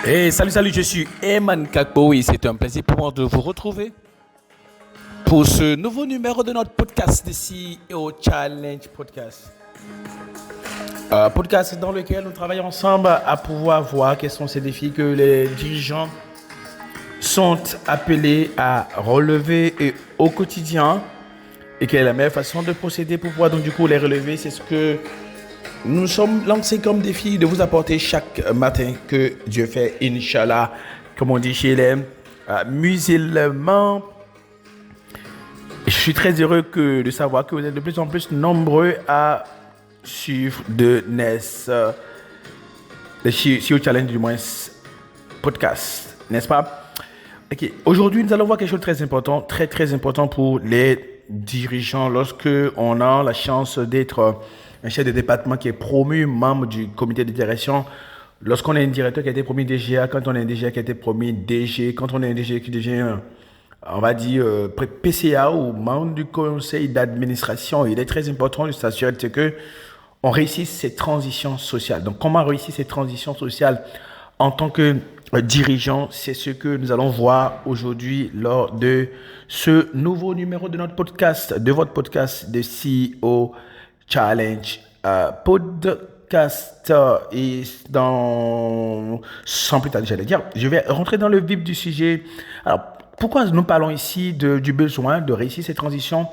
Salut, je suis Eman Kakbo et c'est un plaisir pour moi de vous retrouver pour ce nouveau numéro de notre podcast, de CEO Challenge Podcast. Podcast dans lequel nous travaillons ensemble à pouvoir voir quels sont ces défis que les dirigeants sont appelés à relever au quotidien et quelle est la meilleure façon de procéder pour pouvoir donc du coup les relever. C'est ce que nous sommes lancés comme défi de vous apporter chaque matin que Dieu fait, Inch'Allah, comme on dit chez les musulmans. Je suis très heureux de savoir que vous êtes de plus en plus nombreux à suivre de NES, le CEO Challenge du moins podcast, n'est-ce pas? Ok. Aujourd'hui, nous allons voir quelque chose de très important, très important pour les dirigeants lorsque on a la chance d'être un chef de département qui est promu membre du comité de direction. Lorsqu'on est un directeur qui a été promu DGA, quand on est un DGA qui a été promu DG, quand on est un DG qui devient, on va dire, PCA ou membre du conseil d'administration, il est très important de s'assurer que on réussisse ces transitions sociales. Donc, comment réussir ces transitions sociales en tant que dirigeant, c'est ce que nous allons voir aujourd'hui lors de ce nouveau numéro de notre podcast, de votre podcast de CEO Challenge podcast. Et sans plus tarder, j'allais dire, je vais rentrer dans le vif du sujet. Alors, pourquoi nous parlons ici du besoin de réussir ces transitions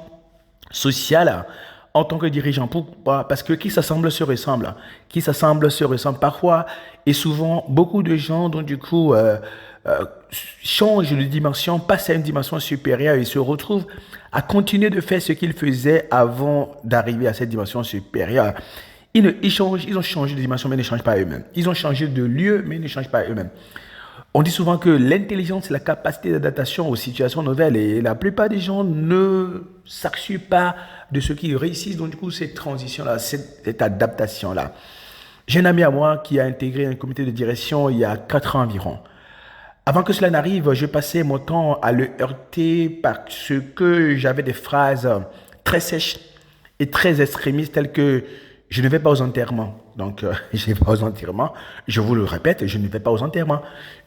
sociales en tant que dirigeant? Pourquoi? Parce que qui s'assemble se ressemble. Qui s'assemble se ressemble. Parfois et souvent, beaucoup de gens, donc du coup, changent de dimension, passent à une dimension supérieure et se retrouvent à continuer de faire ce qu'ils faisaient avant d'arriver à cette dimension supérieure. Ils ont changé de dimension, mais ils ne changent pas eux-mêmes. Ils ont changé de lieu, mais ils ne changent pas eux-mêmes. On dit souvent que l'intelligence, c'est la capacité d'adaptation aux situations nouvelles et la plupart des gens ne s'assurent pas de ce qu'ils réussissent. Donc, du coup, cette transition-là, cette adaptation-là. J'ai un ami à moi qui a intégré un comité de direction il y a 4 ans environ. Avant que cela n'arrive, je passais mon temps à le heurter parce que j'avais des phrases très sèches et très extrémistes telles que « je ne vais pas aux enterrements ». Donc, je ne vais pas aux enterrements. Je vous le répète, je ne vais pas aux enterrements.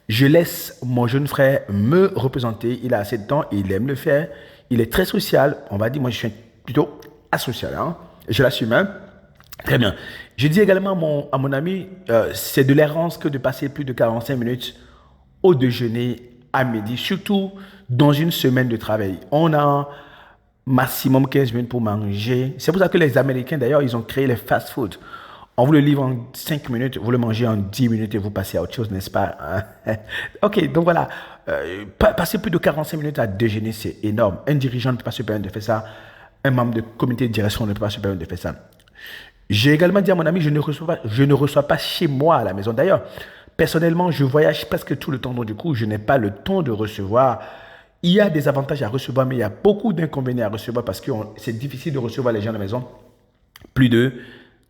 Je laisse mon jeune frère me représenter. Il a assez de temps, il aime le faire. Il est très social. On va dire, moi, je suis plutôt asocial. Hein? Je l'assume. Hein? Très bien. Je dis également à mon ami, c'est de l'errance que de passer plus de 45 minutes au déjeuner à midi, surtout dans une semaine de travail. On a maximum 15 minutes pour manger. C'est pour ça que les Américains, d'ailleurs, ils ont créé les fast-food. On vous le livre en 5 minutes, vous le mangez en 10 minutes et vous passez à autre chose, n'est-ce pas? Ok, donc voilà. Passer plus de 45 minutes à déjeuner, c'est énorme. Un dirigeant ne peut pas se permettre de faire ça. Un membre de comité de direction ne peut pas se permettre de faire ça. J'ai également dit à mon ami, je ne reçois pas chez moi à la maison. D'ailleurs, personnellement, je voyage presque tout le temps, donc du coup, je n'ai pas le temps de recevoir. Il y a des avantages à recevoir, mais il y a beaucoup d'inconvénients à recevoir parce que c'est difficile de recevoir les gens à la maison. Plus de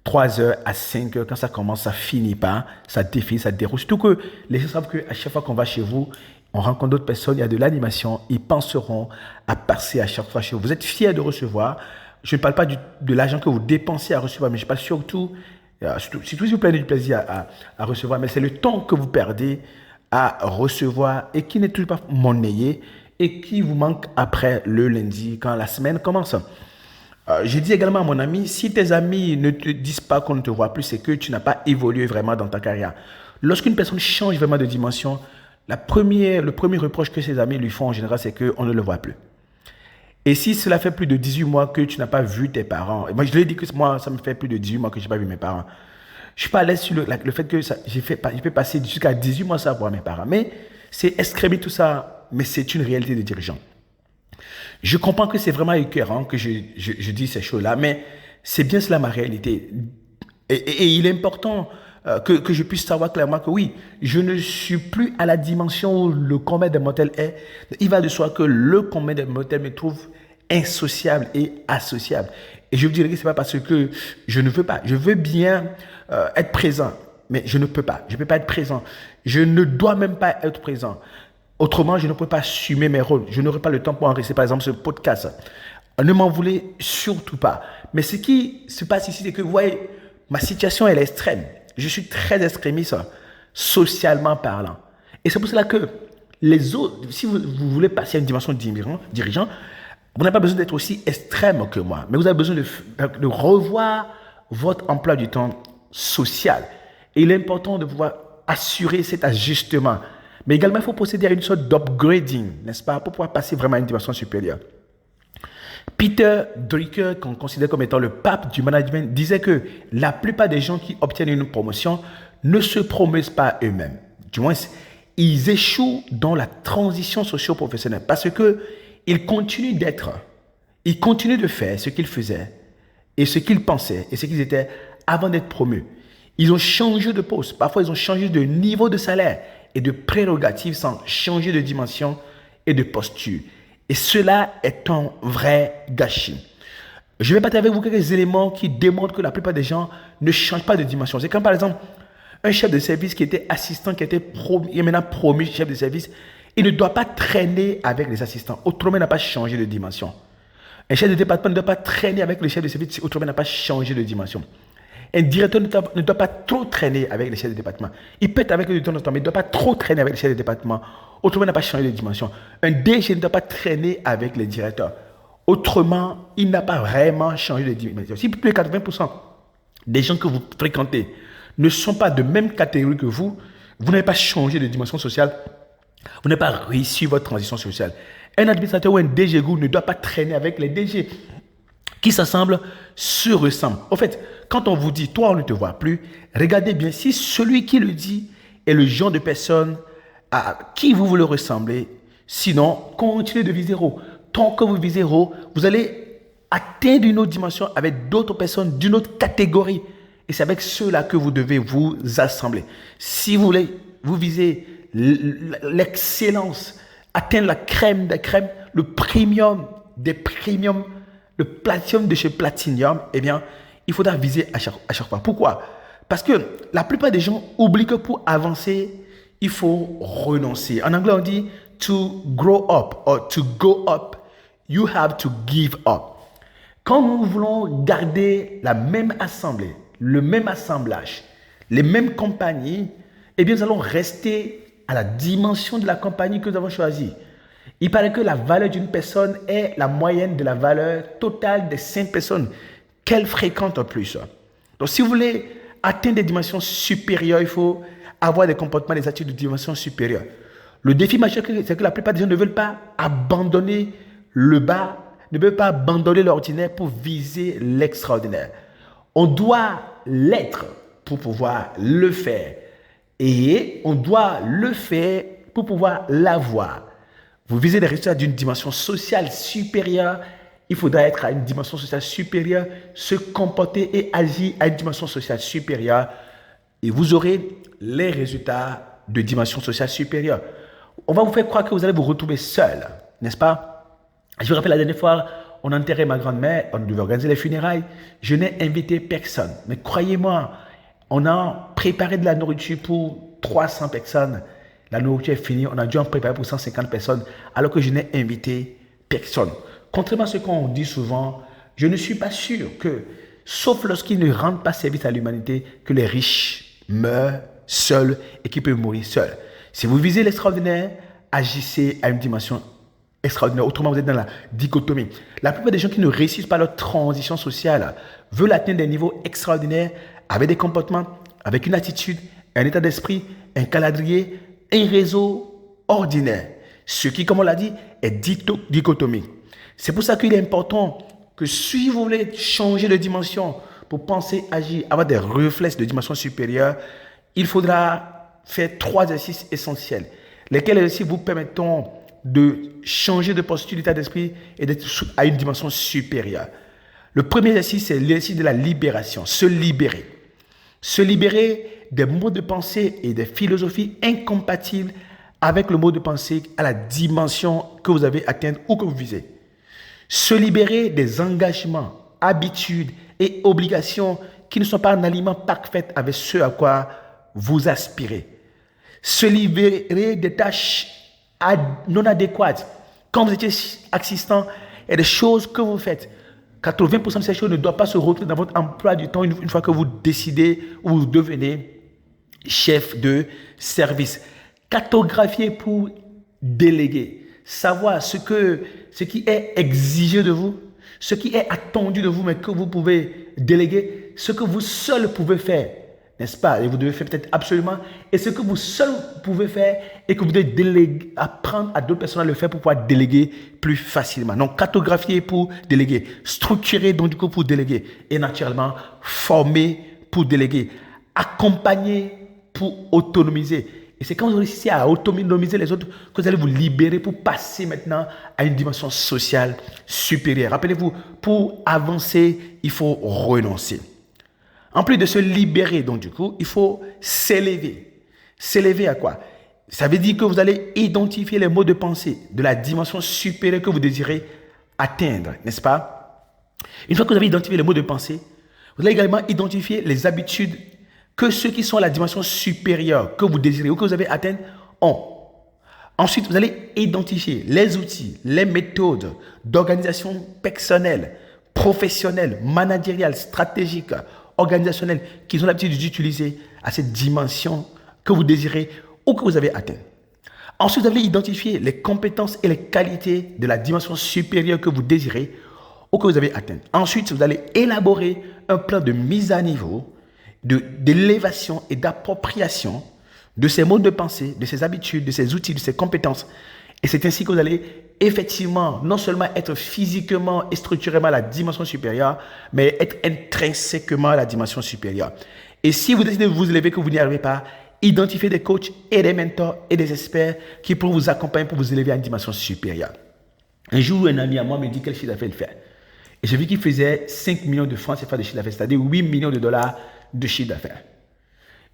3 heures à 5 heures, quand ça commence, ça finit pas, ça défile, ça déroule. Surtout que les gens savent qu'à chaque fois qu'on va chez vous, on rencontre d'autres personnes, il y a de l'animation, ils penseront à passer à chaque fois chez vous. Vous êtes fiers de recevoir. Je ne parle pas de l'argent que vous dépensez à recevoir, mais je parle surtout si vous prenez du plaisir à recevoir, mais c'est le temps que vous perdez à recevoir et qui n'est toujours pas monnayé et qui vous manque après le lundi, quand la semaine commence. J'ai dit également à mon ami, si tes amis ne te disent pas qu'on ne te voit plus, c'est que tu n'as pas évolué vraiment dans ta carrière. Lorsqu'une personne change vraiment de dimension, le premier reproche que ses amis lui font en général, c'est qu'on ne le voit plus. Et si cela fait plus de 18 mois que tu n'as pas vu tes parents, et moi je lui ai dit que moi ça me fait plus de 18 mois que je n'ai pas vu mes parents. Je ne suis pas à l'aise sur le fait que je peux passer jusqu'à 18 mois sans voir mes parents. Mais c'est escrémer tout ça, mais c'est une réalité de dirigeant. Je comprends que c'est vraiment écœurant que je dis ces choses-là, mais c'est bien cela ma réalité. Et il est important que je puisse savoir clairement que oui, je ne suis plus à la dimension où le commun des mortels est. Il va de soi que le commun des mortels me trouve insociable et associable. Et je vous dirais que ce n'est pas parce que je ne veux pas. Je veux bien être présent, mais je ne peux pas. Je ne peux pas être présent. Je ne dois même pas être présent. Autrement, je ne peux pas assumer mes rôles. Je n'aurai pas le temps pour enregistrer, par exemple, ce podcast. Ne m'en voulez surtout pas. Mais ce qui se passe ici, c'est que, vous voyez, ma situation, elle est extrême. Je suis très extrémiste, socialement parlant. Et c'est pour cela que les autres, si vous voulez passer à une dimension dirigeant, vous n'avez pas besoin d'être aussi extrême que moi, mais vous avez besoin de revoir votre emploi du temps social. Et il est important de pouvoir assurer cet ajustement. Mais également, il faut procéder à une sorte d'upgrading, n'est-ce pas, pour pouvoir passer vraiment à une dimension supérieure. Peter Drucker, qu'on considère comme étant le pape du management, disait que la plupart des gens qui obtiennent une promotion ne se promettent pas eux-mêmes. Du moins, ils échouent dans la transition socio-professionnelle parce qu'ils continuent ils continuent de faire ce qu'ils faisaient et ce qu'ils pensaient et ce qu'ils étaient avant d'être promus. Ils ont changé de poste, parfois ils ont changé de niveau de salaire et de prérogatives sans changer de dimension et de posture. Et cela est un vrai gâchis. Je vais partager avec vous quelques éléments qui démontrent que la plupart des gens ne changent pas de dimension. C'est comme par exemple un chef de service qui était assistant, qui était promu, il est maintenant promu chef de service. Il ne doit pas traîner avec les assistants. Autrement, il n'a pas changé de dimension. Un chef de département ne doit pas traîner avec le chef de service. Autrement, il n'a pas changé de dimension. Un directeur ne doit pas trop traîner avec les chefs de département. Il peut être avec eux de temps en temps, mais il ne doit pas trop traîner avec les chefs de département. Autrement, il n'a pas changé de dimension. Un DG ne doit pas traîner avec les directeurs. Autrement, il n'a pas vraiment changé de dimension. Si plus de 80% des gens que vous fréquentez ne sont pas de même catégorie que vous n'avez pas changé de dimension sociale, vous n'avez pas réussi votre transition sociale. Un administrateur ou un DG ne doit pas traîner avec les DG qui s'assemblent, se ressemblent. En fait, quand on vous dit, toi, on ne te voit plus, regardez bien si celui qui le dit est le genre de personne à qui vous voulez ressembler. Sinon, continuez de viser haut. Tant que vous visez haut, vous allez atteindre une autre dimension avec d'autres personnes d'une autre catégorie. Et c'est avec ceux-là que vous devez vous assembler. Si vous voulez, vous visez l'excellence, atteindre la crème des crèmes, le premium des premiums, le platinum de chez Platinum, eh bien, il faudra viser à chaque fois. Pourquoi? Parce que la plupart des gens oublient que pour avancer, il faut renoncer. En anglais, on dit to grow up or to go up, you have to give up. Quand nous voulons garder la même assemblée, le même assemblage, les mêmes compagnies, eh bien, nous allons rester à la dimension de la compagnie que nous avons choisie. Il paraît que la valeur d'une personne est la moyenne de la valeur totale des 5 personnes qu'elle fréquente en plus. Donc, si vous voulez atteindre des dimensions supérieures, il faut avoir des comportements, des attitudes de dimension supérieure. Le défi majeur, c'est que la plupart des gens ne veulent pas abandonner le bas, ne veulent pas abandonner l'ordinaire pour viser l'extraordinaire. On doit l'être pour pouvoir le faire. Et on doit le faire pour pouvoir l'avoir. Vous visez des résultats d'une dimension sociale supérieure, il faudra être à une dimension sociale supérieure, se comporter et agir à une dimension sociale supérieure et vous aurez les résultats de dimension sociale supérieure. On va vous faire croire que vous allez vous retrouver seul, n'est-ce pas? Je me rappelle la dernière fois, on a enterré ma grand-mère, on devait organiser les funérailles, je n'ai invité personne. Mais croyez-moi, on a préparé de la nourriture pour 300 personnes. La nourriture est finie, on a dû en préparer pour 150 personnes, alors que je n'ai invité personne. Contrairement à ce qu'on dit souvent, je ne suis pas sûr que, sauf lorsqu'ils ne rendent pas service à l'humanité, que les riches meurent seuls et qu'ils peuvent mourir seuls. Si vous visez l'extraordinaire, agissez à une dimension extraordinaire. Autrement, vous êtes dans la dichotomie. La plupart des gens qui ne réussissent pas leur transition sociale veulent atteindre des niveaux extraordinaires avec des comportements, avec une attitude, un état d'esprit, un calendrier, un réseau ordinaire. Ce qui, comme on l'a dit, est dichotomique. C'est pour ça qu'il est important que si vous voulez changer de dimension pour penser, agir, avoir des réflexes de dimension supérieure, il faudra faire 3 exercices essentiels, lesquels exercices vous permettront de changer de posture, d'état d'esprit et d'être à une dimension supérieure. Le premier exercice, c'est l'exercice de la libération, se libérer. Se libérer des modes de pensée et des philosophies incompatibles avec le mode de pensée à la dimension que vous avez atteinte ou que vous visez. Se libérer des engagements, habitudes et obligations qui ne sont pas en aliment parfait avec ce à quoi vous aspirez. Se libérer des tâches non adéquates. Quand vous étiez assistant, il y a des choses que vous faites. 80% de ces choses ne doivent pas se retrouver dans votre emploi du temps une fois que vous décidez ou vous devenez chef de service. Cartographier pour déléguer. Savoir ce qui est exigé de vous, ce qui est attendu de vous, mais que vous pouvez déléguer, ce que vous seul pouvez faire, n'est-ce pas? Et vous devez faire peut-être absolument, et ce que vous seul pouvez faire et que vous devez déléguer, apprendre à d'autres personnes à le faire pour pouvoir déléguer plus facilement. Donc, cartographier pour déléguer, structurer donc du coup pour déléguer, et naturellement, former pour déléguer, accompagner pour autonomiser. Et c'est quand vous réussissez à autonomiser les autres que vous allez vous libérer pour passer maintenant à une dimension sociale supérieure. Rappelez-vous, pour avancer, il faut renoncer. En plus de se libérer, donc du coup, il faut s'élever. S'élever à quoi? Ça veut dire que vous allez identifier les mots de pensée de la dimension supérieure que vous désirez atteindre, n'est-ce pas? Une fois que vous avez identifié les mots de pensée, vous allez également identifier les habitudes que ceux qui sont à la dimension supérieure que vous désirez ou que vous avez atteint ont. Ensuite, vous allez identifier les outils, les méthodes d'organisation personnelle, professionnelle, managériale, stratégique, organisationnelle qu'ils ont l'habitude d'utiliser à cette dimension que vous désirez ou que vous avez atteint. Ensuite, vous allez identifier les compétences et les qualités de la dimension supérieure que vous désirez ou que vous avez atteint. Ensuite, vous allez élaborer un plan de mise à niveau, d'élévation et d'appropriation de ces modes de pensée, de ces habitudes, de ces outils, de ces compétences. Et c'est ainsi que vous allez effectivement non seulement être physiquement et structurellement à la dimension supérieure, mais être intrinsèquement à la dimension supérieure. Et si vous décidez de vous élever que vous n'y arrivez pas, identifiez des coachs et des mentors et des experts qui pourront vous accompagner pour vous élever à une dimension supérieure. Un jour, un ami à moi me dit quel chiffre d'affaires il fait. Et j'ai vu qu'il faisait 5 millions de francs CFA de chiffre d'affaires, c'est-à-dire 8 millions de dollars de chiffre d'affaires.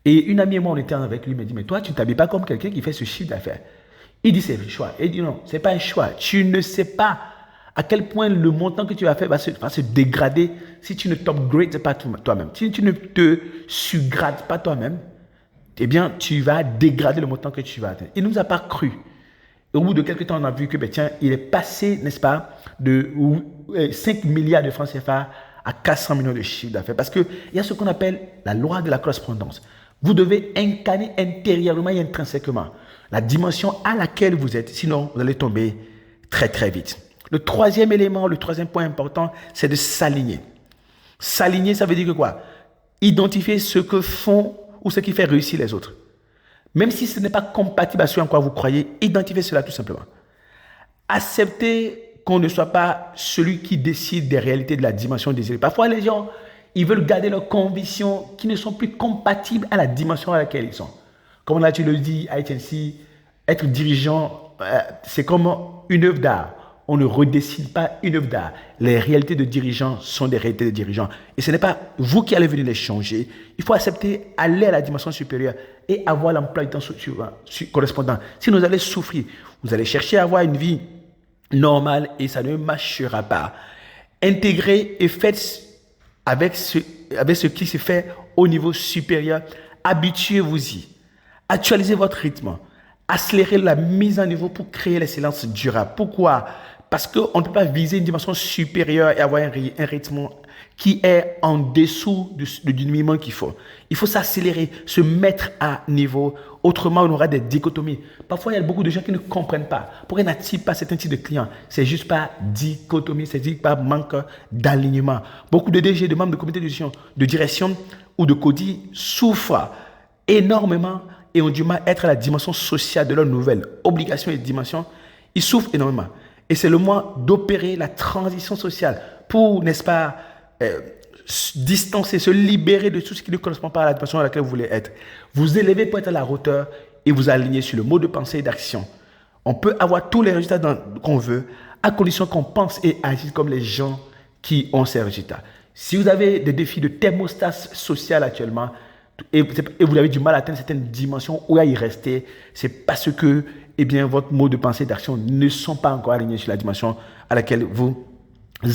Et une amie et moi, on était avec lui, il me dit, mais toi, tu ne t'habilles pas comme quelqu'un qui fait ce chiffre d'affaires. Il dit, c'est un choix. Il dit, non, ce n'est pas un choix. Tu ne sais pas à quel point le montant que tu vas faire va se dégrader si tu ne t'upgrades pas toi-même. Si tu ne te subgrades pas toi-même, eh bien, tu vas dégrader le montant que tu vas atteindre. Il ne nous a pas cru. Et au bout de quelques temps, on a vu que, tiens, il est passé, n'est-ce pas, de 5 milliards de francs CFA à 400 millions de chiffre d'affaires. Parce qu'il y a ce qu'on appelle la loi de la correspondance. Vous devez incarner intérieurement et intrinsèquement la dimension à laquelle vous êtes. Sinon, vous allez tomber très, très vite. Le troisième élément, le troisième point important, c'est de s'aligner. S'aligner, ça veut dire que quoi? Identifier ce que font ou ce qui fait réussir les autres. Même si ce n'est pas compatible à ce en quoi vous croyez, identifiez cela tout simplement. Acceptez qu'on ne soit pas celui qui décide des réalités de la dimension désirée. Parfois, les gens, ils veulent garder leurs convictions qui ne sont plus compatibles à la dimension à laquelle ils sont. Comme là, tu le dis à HNC, être dirigeant, c'est comme une œuvre d'art. On ne redessine pas une œuvre d'art. Les réalités de dirigeants sont des réalités de dirigeants. Et ce n'est pas vous qui allez venir les changer. Il faut accepter, aller à la dimension supérieure et avoir l'emploi du temps correspondant. Sinon, vous allez souffrir. Vous allez chercher à avoir une vie normale et ça ne marchera pas. Intégrez et faites avec ce qui se fait au niveau supérieur. Habituez-vous-y. Actualisez votre rythme. Accélérez la mise en niveau pour créer l'excellence durable. Pourquoi? Parce qu'on ne peut pas viser une dimension supérieure et avoir un rythme qui est en dessous du minimum qu'il faut. Il faut s'accélérer, se mettre à niveau. Autrement, on aura des dichotomies. Parfois, il y a beaucoup de gens qui ne comprennent pas. Pourquoi n'attirent pas certains types de clients? C'est juste par dichotomie, c'est juste par manque d'alignement. Beaucoup de DG, de membres de comité de direction ou de CODI souffrent énormément et ont du mal à être à la dimension sociale de leurs nouvelles obligations et dimensions. Ils souffrent énormément. Et c'est le moment d'opérer la transition sociale pour, n'est-ce pas, distancer, se libérer de tout ce qui ne correspond pas à la dimension à laquelle vous voulez être. Vous élevez pour être à la hauteur et vous aligner sur le mode de pensée et d'action. On peut avoir tous les résultats qu'on veut à condition qu'on pense et agisse comme les gens qui ont ces résultats. Si vous avez des défis de thermostat social actuellement, et vous avez du mal à atteindre certaines dimensions ou à y rester, c'est parce que votre mode de pensée et d'action ne sont pas encore alignés sur la dimension à laquelle vous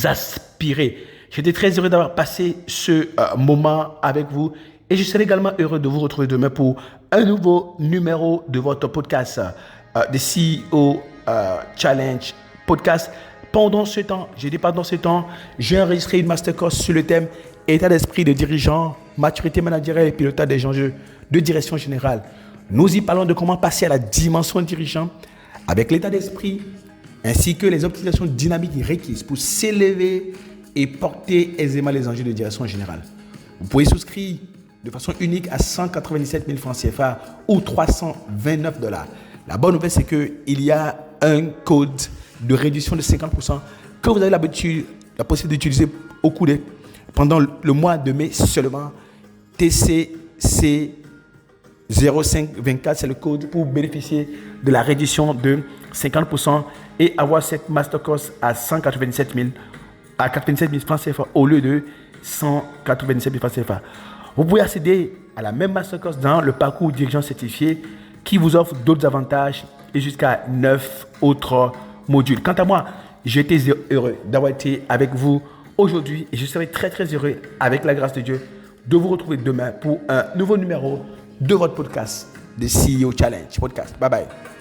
aspirez. J'étais très heureux d'avoir passé ce moment avec vous et je serai également heureux de vous retrouver demain pour un nouveau numéro de votre podcast, The CEO Challenge Podcast. Pendant ce temps, j'ai enregistré une masterclass sur le thème état d'esprit de dirigeant, maturité managériale et pilotage des enjeux de direction générale. Nous y parlons de comment passer à la dimension dirigeant avec l'état d'esprit ainsi que les optimisations dynamiques requises pour s'élever et porter aisément les enjeux de direction générale. Vous pouvez souscrire de façon unique à 197 000 francs CFA ou 329 $. La bonne nouvelle, c'est qu'il y a un code de réduction de 50% que vous avez la possibilité d'utiliser au cours pendant le mois de mai seulement. TCC 0524, c'est le code pour bénéficier de la réduction de 50% et avoir cette masterclass à 197 000 francs CFA au lieu de 197 000 francs CFA. Vous pouvez accéder à la même masterclass dans le parcours dirigeant certifié qui vous offre d'autres avantages et jusqu'à 9 autres modules. Quant à moi, j'ai été heureux d'avoir été avec vous aujourd'hui et je serai très très heureux, avec la grâce de Dieu, de vous retrouver demain pour un nouveau numéro de votre podcast, The CEO Challenge Podcast. Bye bye.